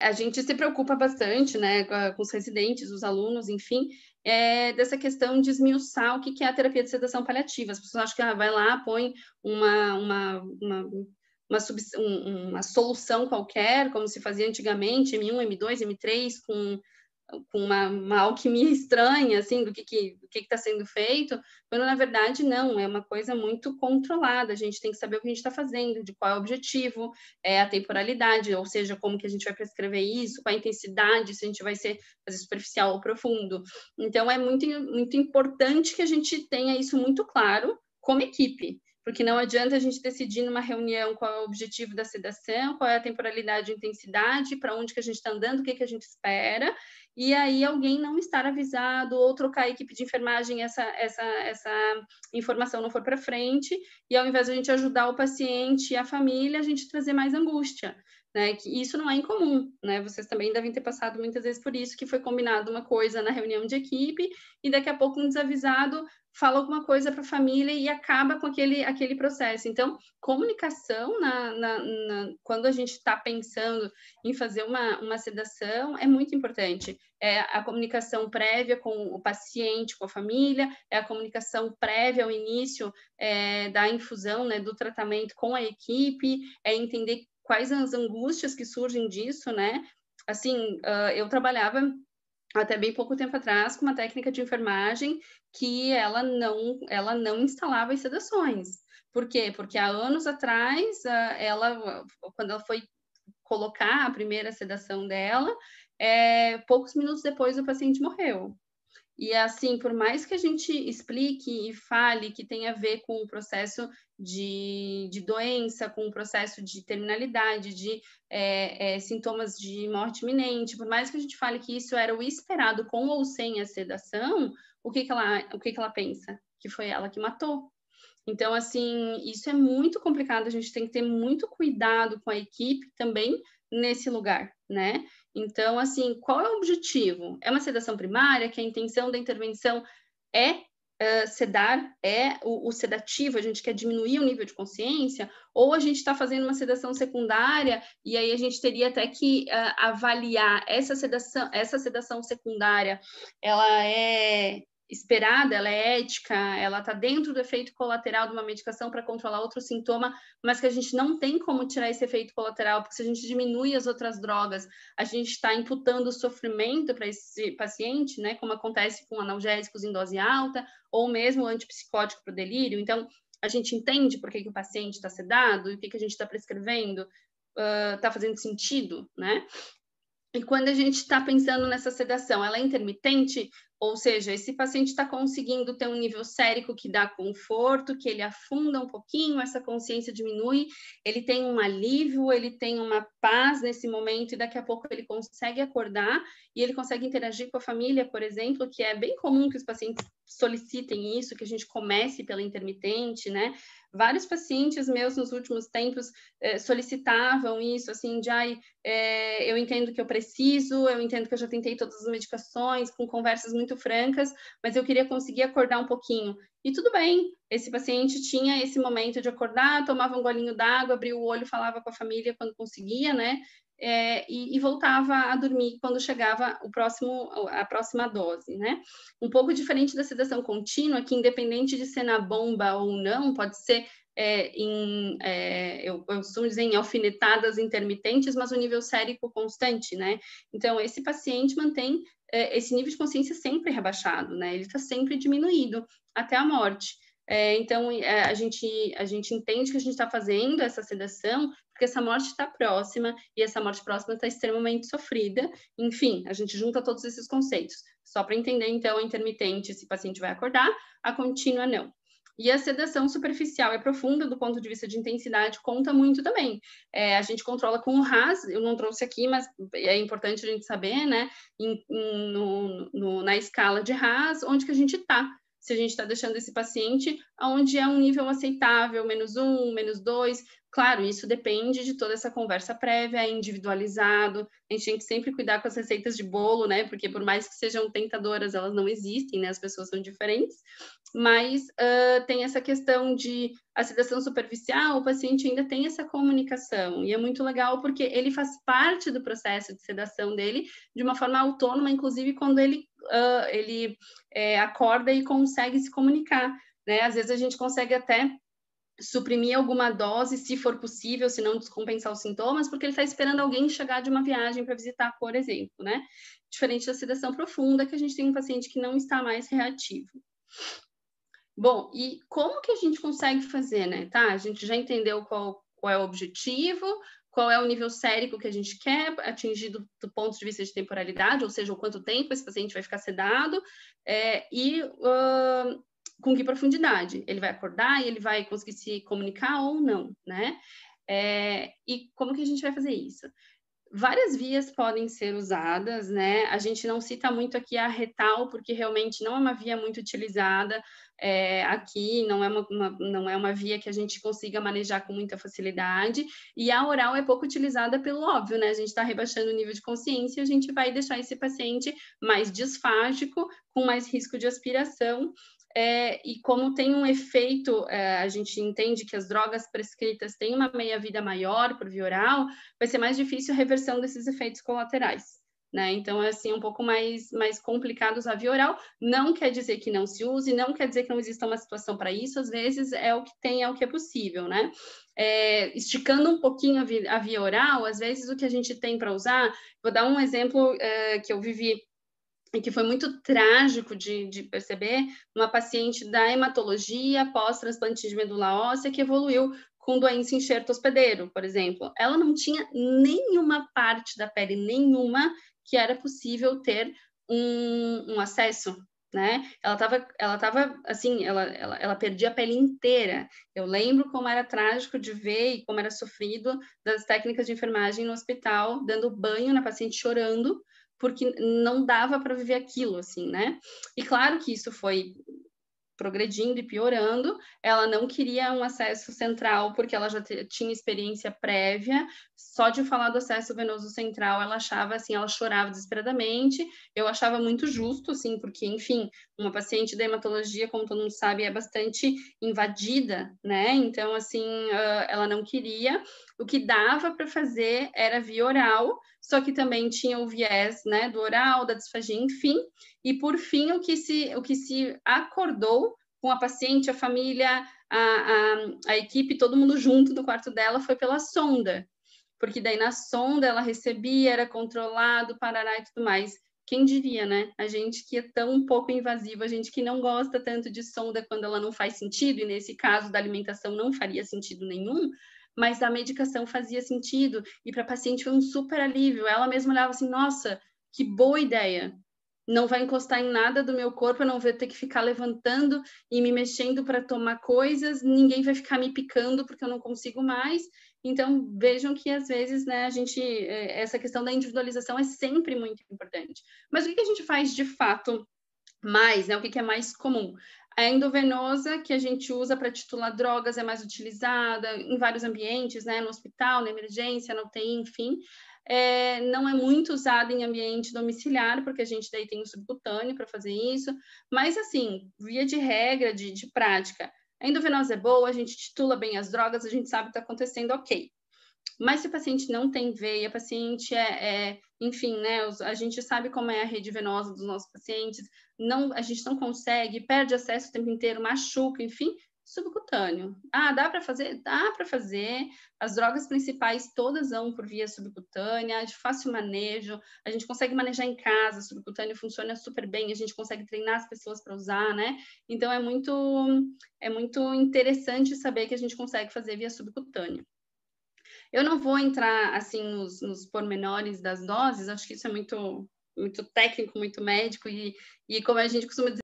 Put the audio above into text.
A gente se preocupa bastante, né, com os residentes, os alunos, enfim, dessa questão de esmiuçar o que que é a terapia de sedação paliativa. As pessoas acham que, vai lá, põe uma solução qualquer, como se fazia antigamente, M1, M2, M3, com uma alquimia estranha, assim, do que está sendo feito, quando na verdade não, é uma coisa muito controlada, a gente tem que saber o que a gente está fazendo, de qual é o objetivo, a temporalidade, ou seja, como que a gente vai prescrever isso, qual a intensidade, se a gente vai fazer superficial ou profundo. Então, é muito, muito importante que a gente tenha isso muito claro como equipe, porque não adianta a gente decidir numa reunião qual é o objetivo da sedação, qual é a temporalidade e intensidade, para onde que a gente está andando, o que que a gente espera, e aí alguém não estar avisado ou trocar a equipe de enfermagem, essa informação não for para frente, e ao invés de a gente ajudar o paciente e a família, a gente trazer mais angústia, né? Que isso não é incomum, né? Vocês também devem ter passado muitas vezes por isso, que foi combinado uma coisa na reunião de equipe e daqui a pouco um desavisado fala alguma coisa para a família e acaba com aquele processo. Então, comunicação, quando a gente está pensando em fazer uma sedação, é muito importante. É a comunicação prévia com o paciente, com a família, é a comunicação prévia ao início da infusão, né, do tratamento com a equipe, é entender quais as angústias que surgem disso, né? Assim, eu trabalhava até bem pouco tempo atrás com uma técnica de enfermagem que ela não instalava as sedações. Por quê? Porque há anos atrás, quando ela foi colocar a primeira sedação dela, poucos minutos depois o paciente morreu. E assim, por mais que a gente explique e fale que tem a ver com o processo de doença, com o processo de terminalidade, de sintomas de morte iminente, por mais que a gente fale que isso era o esperado com ou sem a sedação, o que que ela pensa? Que foi ela que matou. Então, assim, isso é muito complicado, a gente tem que ter muito cuidado com a equipe também nesse lugar, né? Então, assim, qual é o objetivo? É uma sedação primária, que a intenção da intervenção é sedar, o sedativo, a gente quer diminuir o nível de consciência, ou a gente está fazendo uma sedação secundária, e aí a gente teria até que avaliar essa sedação secundária, ela é esperada, ela é ética, ela está dentro do efeito colateral de uma medicação para controlar outro sintoma, mas que a gente não tem como tirar esse efeito colateral, porque se a gente diminui as outras drogas, a gente está imputando sofrimento para esse paciente, né, como acontece com analgésicos em dose alta, ou mesmo antipsicótico para o delírio. Então, a gente entende por que o paciente está sedado, e o que a gente está prescrevendo está fazendo sentido, né? E quando a gente está pensando nessa sedação, ela é intermitente, ou seja, esse paciente está conseguindo ter um nível sérico que dá conforto, que ele afunda um pouquinho, essa consciência diminui, ele tem um alívio, ele tem uma paz nesse momento, e daqui a pouco ele consegue acordar e ele consegue interagir com a família, por exemplo, que é bem comum que os pacientes solicitem isso, que a gente comece pela intermitente, né? Vários pacientes meus nos últimos tempos solicitavam isso, assim, de eu entendo que eu preciso, eu entendo que eu já tentei todas as medicações, com conversas muito francas, mas eu queria conseguir acordar um pouquinho. E tudo bem, esse paciente tinha esse momento de acordar, tomava um golinho d'água, abria o olho, falava com a família quando conseguia, né? E voltava a dormir quando chegava a próxima dose, né? Um pouco diferente da sedação contínua, que independente de ser na bomba ou não, pode ser eu costumo dizer em alfinetadas intermitentes, mas o nível sérico constante, né? Então, esse paciente mantém esse nível de consciência sempre rebaixado, né? Ele está sempre diminuído até a morte. Então, a gente entende que a gente está fazendo essa sedação porque essa morte está próxima, e essa morte próxima está extremamente sofrida. Enfim, a gente junta todos esses conceitos. Só para entender, então, a intermitente, esse paciente vai acordar, a contínua, não. E a sedação superficial e profunda, do ponto de vista de intensidade, conta muito também. A gente controla com o RAS, eu não trouxe aqui, mas é importante a gente saber, né, na escala de RAS, onde que a gente está. se a gente está deixando esse paciente onde é um nível aceitável, -1, -2. Claro, isso depende de toda essa conversa prévia, é individualizado. A gente tem que sempre cuidar com as receitas de bolo, né? Porque por mais que sejam tentadoras, elas não existem, né? As pessoas são diferentes. Mas tem essa questão de a sedação superficial, o paciente ainda tem essa comunicação. E é muito legal porque ele faz parte do processo de sedação dele de uma forma autônoma, inclusive quando ele acorda e consegue se comunicar, né? Às vezes a gente consegue até suprimir alguma dose, se for possível, se não descompensar os sintomas, porque ele está esperando alguém chegar de uma viagem para visitar, por exemplo, né? Diferente da sedação profunda, que a gente tem um paciente que não está mais reativo. Bom, e como que a gente consegue fazer, né? Tá, a gente já entendeu qual é o objetivo, qual é o nível sérico que a gente quer atingir do ponto de vista de temporalidade, ou seja, o quanto tempo esse paciente vai ficar sedado, com que profundidade ele vai acordar e ele vai conseguir se comunicar ou não, né? E como que a gente vai fazer isso? Várias vias podem ser usadas, né? A gente não cita muito aqui a retal, porque realmente não é uma via muito utilizada aqui, não é uma via que a gente consiga manejar com muita facilidade, e a oral é pouco utilizada pelo óbvio, né? A gente está rebaixando o nível de consciência e a gente vai deixar esse paciente mais disfágico, com mais risco de aspiração, e como tem um efeito, a gente entende que as drogas prescritas têm uma meia-vida maior por via oral, vai ser mais difícil a reversão desses efeitos colaterais, né? Então, é assim, um pouco mais complicado usar via oral. Não quer dizer que não se use, não quer dizer que não exista uma situação para isso, às vezes é o que tem, é o que é possível, né? Esticando um pouquinho a via oral, às vezes o que a gente tem para usar, vou dar um exemplo que eu vivi e que foi muito trágico de perceber, uma paciente da hematologia pós-transplante de medula óssea que evoluiu com doença enxerto hospedeiro, por exemplo. Ela não tinha nenhuma parte da pele, nenhuma, que era possível ter um acesso, né? Ela tava assim, ela perdia a pele inteira. Eu lembro como era trágico de ver e como era sofrido das técnicas de enfermagem no hospital, dando banho na paciente chorando, porque não dava para viver aquilo, assim, né? E claro que isso foi progredindo e piorando, ela não queria um acesso central, porque ela já tinha experiência prévia, só de falar do acesso venoso central, ela achava, assim, ela chorava desesperadamente, eu achava muito justo, assim, porque, enfim, uma paciente da hematologia, como todo mundo sabe, é bastante invadida, né, então, assim, ela não queria, o que dava para fazer era via oral, só que também tinha o viés, né, do oral, da disfagia, enfim, e por fim, o que se acordou com a paciente, a família, a equipe, todo mundo junto no quarto dela, foi pela sonda, porque daí na sonda ela recebia, era controlado, parará e tudo mais. Quem diria, né? A gente que é tão pouco invasiva, a gente que não gosta tanto de sonda quando ela não faz sentido, e nesse caso da alimentação não faria sentido nenhum, mas a medicação fazia sentido, e para a paciente foi um super alívio. Ela mesma olhava assim, nossa, que boa ideia, não vai encostar em nada do meu corpo, eu não vou ter que ficar levantando e me mexendo para tomar coisas, ninguém vai ficar me picando porque eu não consigo mais. Então, vejam que às vezes, né, essa questão da individualização é sempre muito importante. Mas o que a gente faz de fato mais, né? O que é mais comum? A endovenosa, que a gente usa para titular drogas, é mais utilizada em vários ambientes, né? No hospital, na emergência, na UTI, enfim. Não é muito usada em ambiente domiciliar, porque a gente daí tem o subcutâneo para fazer isso, mas assim, via de regra, de prática, a endovenosa é boa, a gente titula bem as drogas, a gente sabe o que está acontecendo, ok. Mas se o paciente não tem veia, paciente enfim, né, a gente sabe como é a rede venosa dos nossos pacientes, a gente não consegue, perde acesso o tempo inteiro, machuca, enfim, subcutâneo. Ah, dá para fazer? Dá para fazer. As drogas principais todas vão por via subcutânea, de fácil manejo, a gente consegue manejar em casa, subcutâneo funciona super bem, a gente consegue treinar as pessoas para usar, né? Então é muito interessante saber que a gente consegue fazer via subcutânea. Eu não vou entrar assim nos pormenores das doses, acho que isso é muito técnico, muito médico, e como a gente costuma dizer,